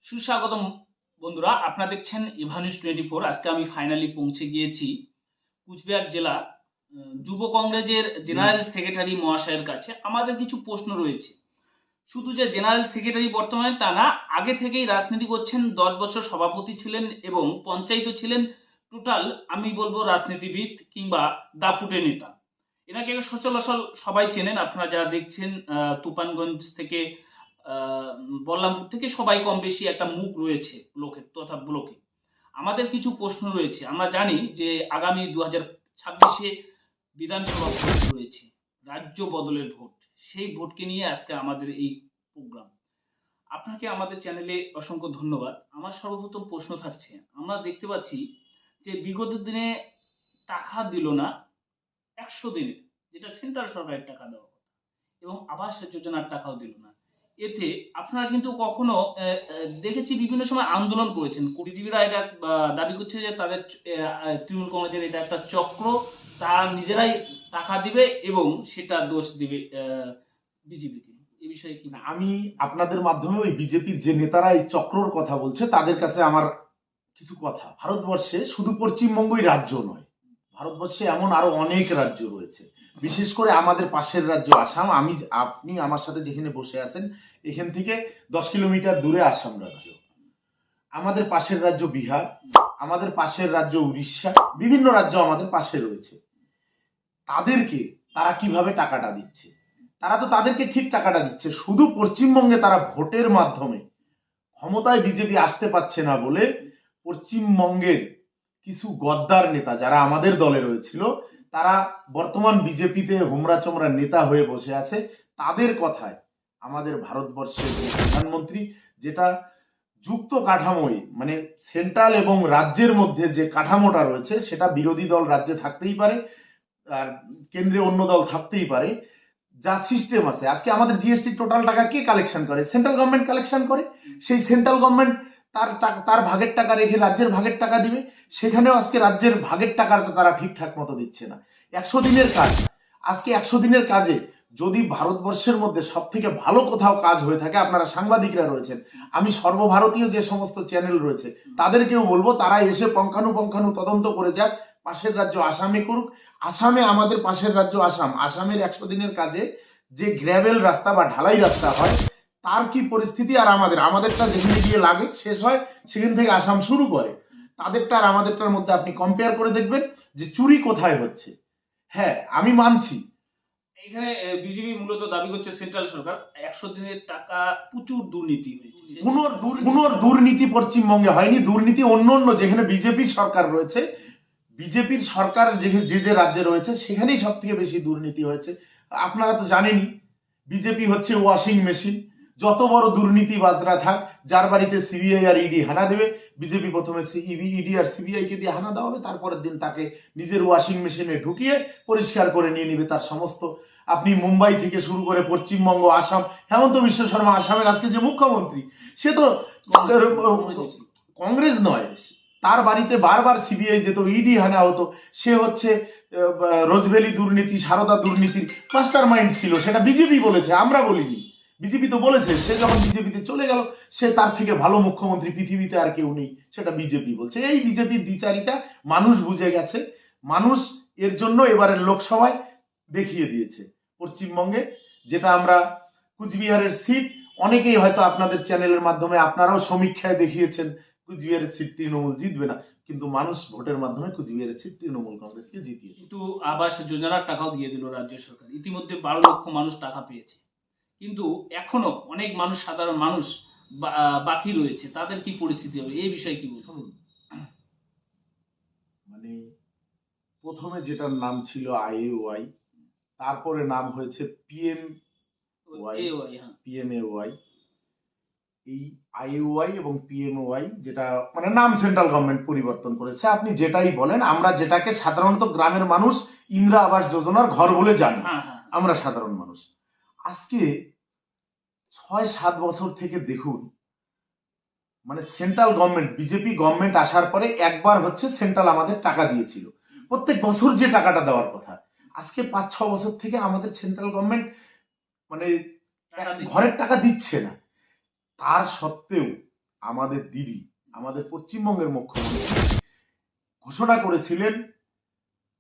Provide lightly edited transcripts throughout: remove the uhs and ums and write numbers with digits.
সুস্বাগতম বন্ধুরা, আপনারা দেখছেন ইভা নিউজ 24। আজকে আমি ফাইনালি পৌঁছে গিয়েছি কুচবিহার জেলা যুব কংগ্রেসের জেনারেল সেক্রেটারি মহাশয়ের কাছে। আমাদের কিছু প্রশ্ন রয়েছে। শুধু যে জেনারেল সেক্রেটারি বর্তমানে তা না, আগে থেকেই রাজনীতি করছেন, 10 বছর সভাপতি ছিলেন এবং পঞ্চায়েতও ছিলেন। টোটাল আমি বলবো রাজনীতিবিদ কিংবা দাপুটে নেতা। এনাকে সচরাচর সবাই চেনেন, আপনারা যারা দেখছেন তুফানগঞ্জ থেকে বল্লামপুর থেকে সবাই কম বেশি একটা মুখ রয়েছে লোকের তথা ব্লকে। আমাদের কিছু প্রশ্ন রয়েছে। আমরা জানি যে আগামী 2026-এ বিধানসভা ভোট রয়েছে, রাজ্য বদলের ভোট। সেই ভোটকে নিয়ে আজকে আমাদের এই প্রোগ্রাম। আপনাকে আমাদের চ্যানেলে অসংখ্য ধন্যবাদ। আমার সর্বপ্রথম প্রশ্ন থাকছে, আমরা দেখতে পাচ্ছি যে বিগত দিনে টাকা দিল না 100 দিনের, যেটা সেন্ট্রাল সরকারের টাকা দেওয়া কথা, এবং আবাস যোজনার টাকাও দিল না। এতে আপনারা কিন্তু কখনো দেখেছি বিভিন্ন সময় আন্দোলন করেছেন। কুড়িজীবীরা এটা দাবি করছে যে তাদের তৃণমূল কংগ্রেসের এটা একটা চক্র, তারা নিজেরাই টাকা দিবে এবং সেটা দোষ দিবে বিজেপিকে। এই বিষয়ে কি? আমি আপনাদের মাধ্যমে ওই বিজেপির যে নেতারা এই চক্রর কথা বলছে তাদের কাছে আমার কিছু কথা। ভারতবর্ষে শুধু পশ্চিমবঙ্গই রাজ্য নয়, ভারতবর্ষে এমন আরো অনেক রাজ্য রয়েছে, বিশেষ করে আমাদের পাশের রাজ্য আসাম। আপনি আমার সাথে যেখানে বসে আছেন এখান থেকে 10 কিলোমিটার দূরে আসাম রাজ্য। আমাদের পাশের রাজ্য বিহার, আমাদের পাশের রাজ্য উড়িষ্যা, বিভিন্ন রাজ্য আমাদের পাশে রয়েছে। তাদেরকে তারা কিভাবে টাকাটা দিচ্ছে? তারা তো তাদেরকে ঠিক টাকাটা দিচ্ছে, শুধু পশ্চিমবঙ্গে তারা ভোটের মাধ্যমে ক্ষমতায় বিজেপি আসতে পারছে না বলে পশ্চিমবঙ্গের কিছু গদ্দার নেতা যারা আমাদের দলে রয়েছিল, তারা বর্তমান বিজেপিতে হোমরা চোমরা নেতা হয়ে বসে আছে। তাদের কথায় আমাদের ভারতবর্ষের যে প্রধানমন্ত্রী, যেটা যুক্ত কাঠামোয় মানে সেন্ট্রাল এবং রাজ্যের মধ্যে যে কাঠামোটা রয়েছে, সেটা বিরোধী দল রাজ্যে থাকতেই পারে আর কেন্দ্রে অন্য দল থাকতেই পারে, যা সিস্টেম আছে। আজকে আমাদের জিএসটি টোটাল টাকা কে কালেকশন করে? সেন্ট্রাল গভর্নমেন্ট কালেকশন করে। সেই সেন্ট্রাল গভর্নমেন্ট তার ভাগের টাকা রেখে রাজ্যের ভাগের টাকা দিবে। সেখানেও আজকে রাজ্যের ভাগের টাকা তারা ঠিকঠাক মতো দিচ্ছে না। 100 দিনের কাজ, আজকে 100 দিনের কাজে যদি ভারতবর্ষের মধ্যে সব থেকে ভালো কোথাও কাজ হয়ে থাকে, আপনারা সাংবাদিকরা রয়েছেন, আমি সর্বভারতীয় যে সমস্ত চ্যানেল রয়েছে তাদেরকেও বলবো তারা এসে পঙ্খানু তদন্ত করে যাক। পাশের রাজ্য আসামে করুক। আসামে, আমাদের পাশের রাজ্য আসামের 100 দিনের কাজে যে গ্র্যাভেল রাস্তা বা ঢালাই রাস্তা হয় তার কি পরিস্থিতি, আর আমাদেরটা যেখানে গিয়ে লাগে শেষ হয় সেখান থেকে আসাম শুরু করে, তাদেরটা আর আমাদেরটার মধ্যে আপনি কম্পেয়ার করে দেখবেন যে চুরি কোথায় হচ্ছে। হ্যাঁ, আমি মানছি এখানে বিজেপি মূলত দাবি করছে সেন্ট্রাল সরকার 100 দিনের টাকা প্রচুর দুর্নীতি হয়েছে। কোনো দুর্নীতি পশ্চিমবঙ্গে হয়নি। দুর্নীতি অন্য যেখানে বিজেপির সরকার রয়েছে, বিজেপির সরকার যে যে রাজ্যে রয়েছে সেখানেই সব থেকে বেশি দুর্নীতি হয়েছে। আপনারা তো জানেনই, বিজেপি হচ্ছে ওয়াশিং মেশিন। যত বড় দুর্নীতিবাজরা থাক, যার বাড়িতে সিবিআই আর ইডি হানা দেবে, বিজেপি প্রথমে ইডি আর সিবিআই কে দিয়ে হানা দেওয়া হবে, তারপরের দিন তাকে নিজের ওয়াশিং মেশিনে ঢুকিয়ে পরিষ্কার করে নিয়ে নিবে তার সমস্ত। আপনি মুম্বাই থেকে শুরু করে পশ্চিমবঙ্গ, আসাম, হেমন্ত বিশ্ব শর্মা আসামের আজকে যে মুখ্যমন্ত্রী, সে তো কংগ্রেস নয়, তার বাড়িতে বারবার সিবিআই যেত, ইডি হানা হতো। সে হচ্ছে রোজভ্যালি দুর্নীতি, সারদা দুর্নীতির মাস্টার মাইন্ড ছিল। সেটা বিজেপি বলেছে, আমরা বলিনি। বিজেপি তো বলেছে। সে যখন বিজেপিতে চলে গেল, সে তার থেকে ভালো মুখ্যমন্ত্রী পৃথিবীতে আর কেউ নেই, সেটা বিজেপি বলছে। এই বিজেপির দ্বিচারিতা মানুষ বুঝে গেছে। মানুষ এর জন্য এবারের লোকসভায় দেখিয়ে দিয়েছে। পশ্চিমবঙ্গে যেটা আমরা কুচবিহারের সিট, অনেকেই হয়তো আপনাদের চ্যানেলের মাধ্যমে আপনারাও সমীক্ষায় দেখিয়েছেন কুচবিহারের সিট তৃণমূল জিতবে না, কিন্তু মানুষ ভোটের মাধ্যমে কুচবিহারের সিট তৃণমূল কংগ্রেসকে জিতিয়েছে। কিন্তু আবাস যোজনার টাকাও দিয়ে দিল রাজ্য সরকার। ইতিমধ্যে 12 লক্ষ মানুষ টাকা পেয়েছে, কিন্তু এখনো অনেক মানুষ, সাধারণ মানুষ বাকি রয়েছে। তাদের কি পরিস্থিতি হবে, এই বিষয়ে কি বলুন? মানে প্রথমে যেটার নাম ছিল আইএওয়াই, তারপরে নাম হয়েছে পিএমএওয়াই। এই আইওয়াই এবং পিএমওয়াই, যেটা মানে নাম সেন্ট্রাল গভর্নমেন্ট পরিবর্তন করেছে। আপনি যেটাই বলেন, আমরা যেটাকে সাধারণত গ্রামের মানুষ ইন্দিরা আবাস যোজনার ঘর বলে জানি, আমরা সাধারণ মানুষ। আজকে 6-7 বছর থেকে দেখুন, মানে সেন্ট্রাল গভর্নমেন্ট, বিজেপি গভর্নমেন্ট আসার পরে একবার হচ্ছে সেন্ট্রাল আমাদের টাকা দিয়েছিল, প্রত্যেক বছর যে টাকাটা দেওয়ার কথা। আজকে 5-6 বছর থেকে আমাদের সেন্ট্রাল গভর্নমেন্ট মানে ঘরের টাকা দিচ্ছে না। তার সত্ত্বেও আমাদের দিদি, আমাদের পশ্চিমবঙ্গের মুখ্যমন্ত্রী ঘোষণা করেছিলেন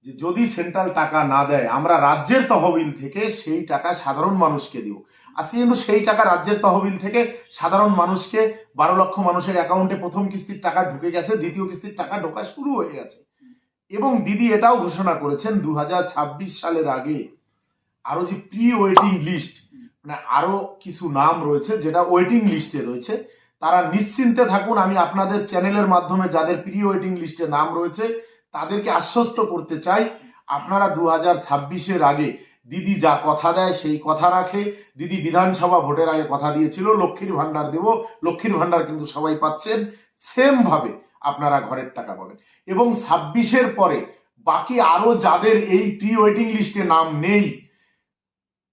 যে যদি সেন্ট্রাল টাকা না দেয় আমরা রাজ্যের তহবিল থেকে সেই টাকা সাধারণ মানুষকে দিব। আজকে কিন্তু সেই টাকা রাজ্যের তহবিল থেকে সাধারণ মানুষকে 12 লক্ষ মানুষের অ্যাকাউন্টে প্রথম কিস্তির টাকা ঢুকে গেছে, দ্বিতীয় কিস্তির টাকা ঢোকা শুরু হয়ে গেছে। এবং দিদি এটাও ঘোষণা করেছেন 2026 সালের আগে আরো যে প্রি ওয়েটিং লিস্ট, মানে আরো কিছু নাম রয়েছে যেটা ওয়েটিং লিস্টে রয়েছে, তারা নিশ্চিন্তে থাকুন। আমি আপনাদের চ্যানেলের মাধ্যমে যাদের প্রি ওয়েটিং লিস্টে নাম রয়েছে তাদেরকে আশ্বস্ত করতে চাই, আপনারা 2026-এর আগে দিদি যা কথা দেয় সেই কথা রাখে। দিদি বিধানসভা ভোটের আগে কথা দিয়েছিল লক্ষ্মীর ভান্ডার দেব, লক্ষ্মীর ভান্ডার কিন্তু সবাই পাচ্ছেন, সেম ভাবে আপনারা ঘরের টাকা পাবেন। এবং 26-এর পরে বাকি আরো যাদের এই প্রি ওয়েটিং লিস্টে নাম নেই,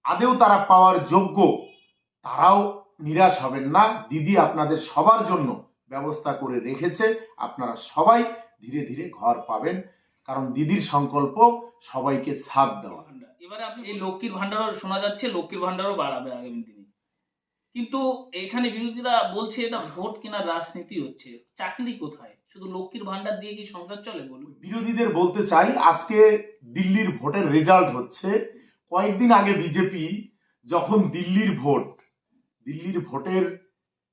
আদেও তারা পাওয়ার যোগ্য, তারাও নিরাশ হবেন না। দিদি আপনাদের সবার জন্য ব্যবস্থা করে রেখেছে, আপনারা সবাই ধীরে ধীরে ঘর পাবেন, কারণ দিদির সংকল্প সবাইকে সাথ দেওয়া। এবারে আপনি এই লক্ষ্মীর ভান্ডারও শোনা যাচ্ছে লক্ষ্মীর ভান্ডারও বাড়াবে আগামী দিনে, কিন্তু এখানে বিরোধীরা বলছে এটা ভোট কেনার রাজনীতি হচ্ছে। চাকরি কোথায়? শুধু লক্ষ্মীর ভান্ডার দিয়ে কি সংসার চলে বলুন? বিরোধীদের বলতে চাই, আজকে দিল্লির ভোটের রেজাল্ট হচ্ছে। কয়েকদিন আগে বিজেপি যখন দিল্লির ভোটের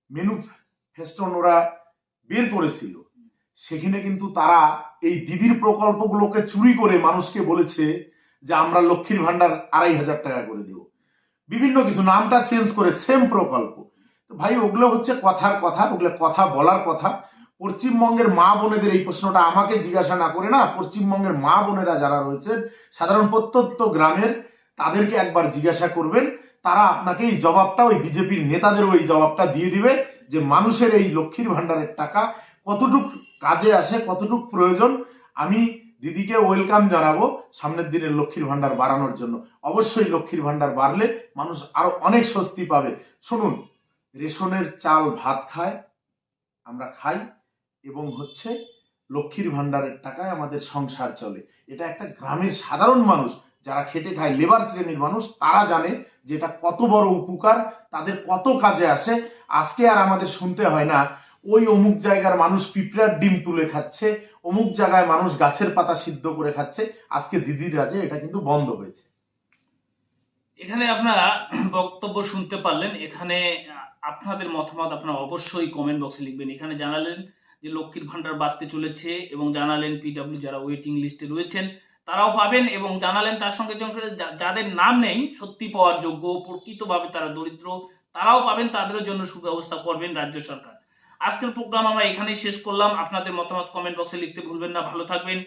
ম্যানিফেস্টো ওরা বের করেছিল, সেখানে কিন্তু তারা এই দিদির প্রকল্পগুলোকে চুরি করে মানুষকে বলেছে যে আমরা লক্ষ্মীর ভান্ডার 2500 টাকা করে দেব, বিভিন্ন কিছু নামটা চেঞ্জ করে সেম প্রকল্প। তো ভাই ওগুলো হচ্ছে কথার কথা, ওগুলো কথা বলার কথা। পশ্চিমবঙ্গের মা বোনেদের এই প্রশ্নটা আমাকে জিজ্ঞাসা না করে না, পশ্চিমবঙ্গের মা বোনেরা যারা রয়েছেন সাধারণ প্রত্যন্ত গ্রামের, তাদেরকে একবার জিজ্ঞাসা করবেন, তারা আপনাকে এই জবাবটা, ওই বিজেপির নেতাদেরও এই জবাবটা দিয়ে দিবে যে মানুষের এই লক্ষ্মীর ভান্ডারের টাকা কতটুক কাজে আসে, কতটুক প্রয়োজন। আমি দিদিকে ওয়েলকাম জানাবো সামনের দিনে লক্ষ্মীর ভান্ডার বাড়ানোর জন্য। অবশ্যই লক্ষ্মীর ভান্ডার বাড়লে মানুষ আরো অনেক স্বস্তি পাবে। শুনুন, রেশনের চাল ভাত খায়, আমরা খাই, এবং হচ্ছে লক্ষ্মীর ভান্ডারের টাকায় আমাদের সংসার চলে। এটা একটা গ্রামের সাধারণ মানুষ যারা খেটে খায়, লেবার শ্রেণীর মানুষ, তারা জানে যে এটা কত বড় উপকার, তাদের কত কাজে আসে। আজকে আর আমাদের শুনতে হয় না ওই অমুক জায়গার মানুষ পিঁপড়ার ডিম তুলে খাচ্ছে, অমুক জায়গায় মানুষ গাছের পাতা সিদ্ধ করে খাচ্ছে। আজকে দিদির রাজে এটা কিন্তু বন্ধ হয়েছে। এখানে আপনারা বক্তব্য শুনতে পারলেন। এখানে আপনাদের মতামত আপনারা অবশ্যই কমেন্ট বক্সে লিখবেন। এখানে জানালেন যে লক্ষ্মীর ভান্ডার বাড়তে চলেছে, এবং জানালেন পিডব্লিউ যারা ওয়েটিং লিস্টে রয়েছেন তারাও পাবেন, এবং জানালেন তার সঙ্গে সঙ্গে যাদের নাম নেই সত্যি পাওয়ার যোগ্য, প্রকৃতভাবে তারা দরিদ্র, তারাও পাবেন, তাদের জন্য সুব্যবস্থা করবেন রাজ্য সরকার। আজকের প্রোগ্রাম আমরা এখানেই শেষ করলাম। আপনাদের মতামত কমেন্ট বক্সে লিখতে ভুলবেন না। ভালো থাকবেন।